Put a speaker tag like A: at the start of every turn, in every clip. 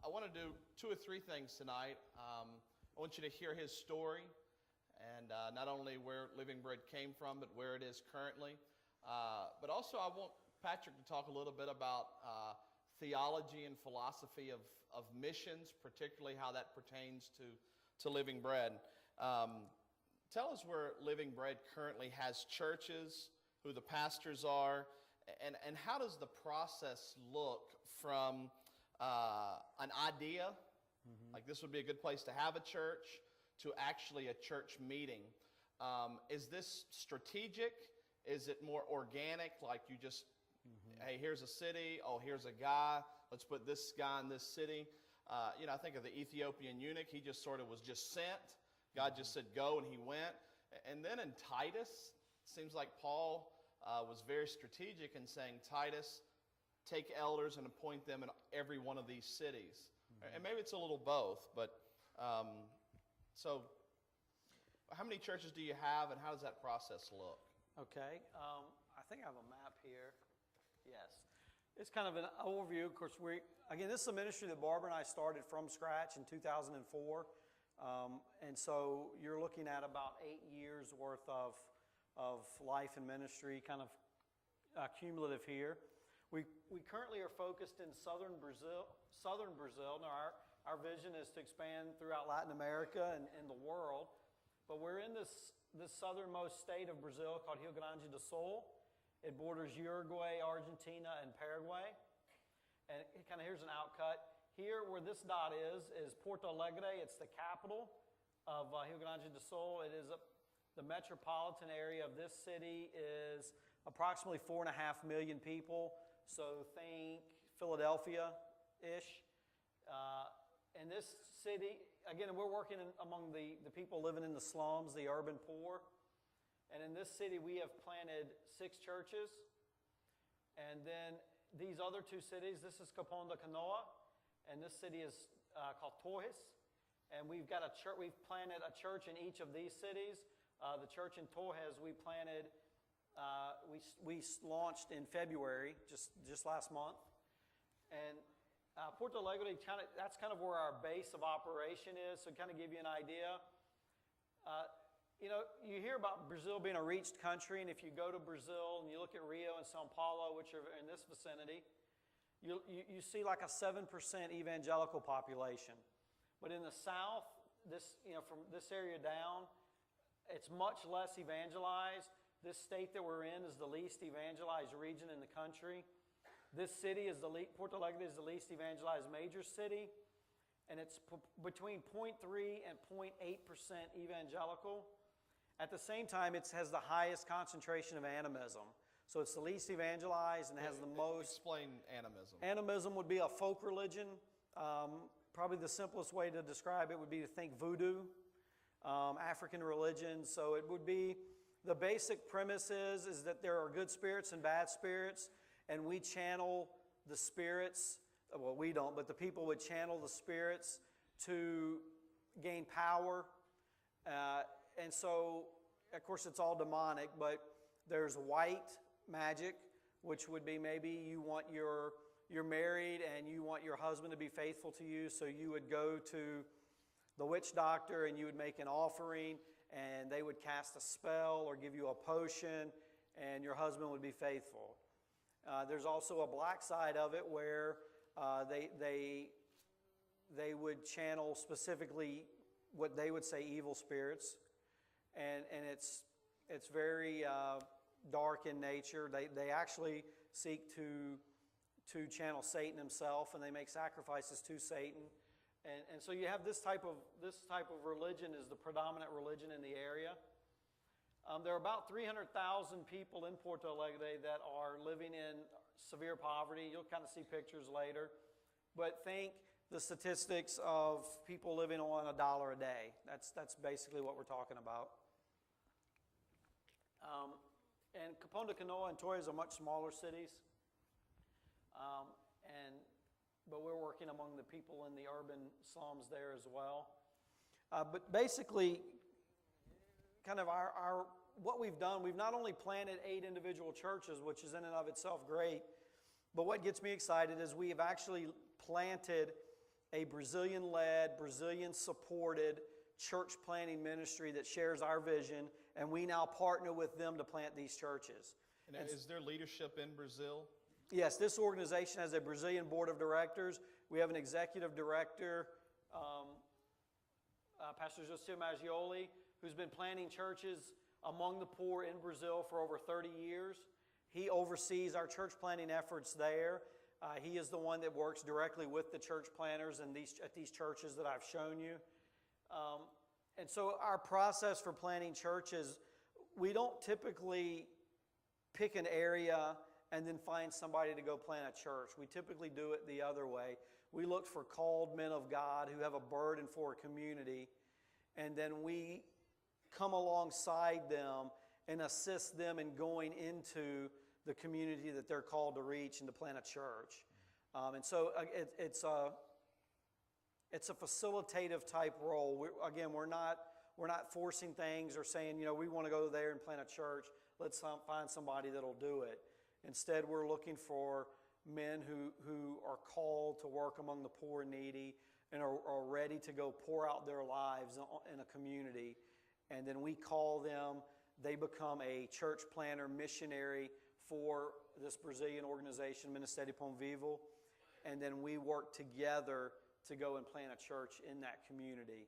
A: I want to do 2 or 3 things tonight. I want you to hear his story, and not only where Living Bread came from, but where it is currently. But also I want Patrick to talk a little bit about theology and philosophy of missions, particularly how that pertains to Living Bread. Tell us where Living Bread currently has churches, who the pastors are, and how does the process look from an idea, like this would be a good place to have a church, to actually a church meeting. Is this strategic? Is it more organic, like you just, hey, here's a city, oh, here's a guy, let's put this guy in this city. I think of the Ethiopian eunuch. He just sort of was just sent. God just said go, and he went. And then in Titus, it seems like Paul was very strategic in saying, Titus, take elders and appoint them in every one of these cities. And maybe it's a little both, but so how many churches do you have, and how does that process look?
B: Okay, I think I have a map here. Yes. It's kind of an overview. Of course, again, this is a ministry that Barbara and I started from scratch in 2004. And so you're looking at about 8 years worth of life and ministry, kind of cumulative here. We currently are focused in southern Brazil. Now, our vision is to expand throughout Latin America and the world. But we're in this southernmost state of Brazil called Rio Grande do Sul. It borders Uruguay, Argentina, and Paraguay. And here's an outcut. Here, where this dot is Porto Alegre. It's the capital of Rio Grande do Sul. It is the metropolitan area of this city is approximately 4.5 million people. So think Philadelphia-ish. And this city, again, we're working among the people living in the slums, the urban poor. And in this city, we have planted 6 churches. And then these other 2 cities, this is Capão da Canoa, and this city is called Torres. And we've got we've planted a church in each of these cities. The church in Torres we planted, we launched in February, just last month. And Porto Alegre, that's kind of where our base of operation is. So kind of give you an idea. You hear about Brazil being a reached country, and if you go to Brazil and you look at Rio and Sao Paulo, which are in this vicinity, you see like a 7% evangelical population. But in the south, from this area down, it's much less evangelized. This state that we're in is the least evangelized region in the country. This city Porto Alegre is the least evangelized major city, and it's between 0.3 and 0.8% evangelical. At the same time, it has the highest concentration of animism. So it's the least evangelized and has the most...
A: Explain animism.
B: Animism would be a folk religion. Probably the simplest way to describe it would be to think voodoo, African religion. So it would be, the basic premise is that there are good spirits and bad spirits, and we channel the spirits. Well, we don't, but the people would channel the spirits to gain power. And so, of course, it's all demonic, but there's white magic, which would be maybe you're married and you want your husband to be faithful to you, so you would go to the witch doctor and you would make an offering, and they would cast a spell or give you a potion, and your husband would be faithful. There's also a black side of it where they would channel specifically what they would say evil spirits, and it's very dark in nature. They actually seek to channel Satan himself, and they make sacrifices to Satan. And so you have this type of religion is the predominant religion in the area. There are about 300,000 people in Porto Alegre that are living in severe poverty. You'll kind of see pictures later. But think the statistics of people living on $1 a day. That's basically what we're talking about. And Capão da Canoa and Torres are much smaller cities. But we're working among the people in the urban slums there as well. But basically, kind of what we've done, we've not only planted 8 individual churches, which is in and of itself great, but what gets me excited is we have actually planted a Brazilian-led, Brazilian-supported church planting ministry that shares our vision, and we now partner with them to plant these churches.
A: And is there leadership in Brazil?
B: Yes, this organization has a Brazilian board of directors. We have an executive director, Pastor José Maggioli, who's been planting churches among the poor in Brazil for over 30 years. He oversees our church planting efforts there. He is the one that works directly with the church planters and at these churches that I've shown you. And so our process for planting churches, we don't typically pick an area and then find somebody to go plant a church. We typically do it the other way. We look for called men of God who have a burden for a community, and then we come alongside them and assist them in going into the community that they're called to reach and to plant a church. And so it's a facilitative type role. We're not forcing things or saying, we want to go there and plant a church. Let's find somebody that'll do it. Instead, we're looking for men who are called to work among the poor and needy and are ready to go pour out their lives in a community. And then we call them, they become a church planter missionary for this Brazilian organization, Ministério Pão Vivo. And then we work together to go and plant a church in that community.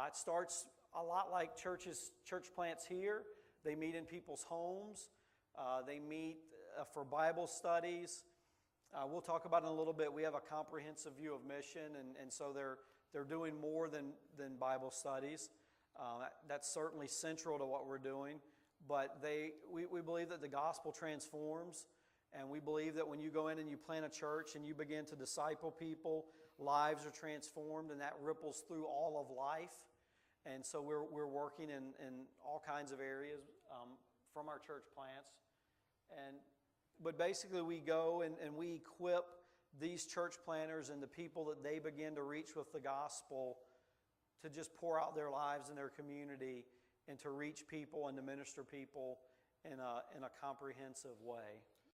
B: It starts a lot like church plants here. They meet in people's homes. They meet for Bible studies. We'll talk about it in a little bit. We have a comprehensive view of mission, and so they're doing more than Bible studies. That's certainly central to what we're doing. But we believe that the gospel transforms, and we believe that when you go in and you plant a church and you begin to disciple people, lives are transformed, and that ripples through all of life. And so we're working in all kinds of areas from our church plants. But basically we go and we equip these church planters and the people that they begin to reach with the gospel to just pour out their lives in their community and to reach people and to minister people in a comprehensive way.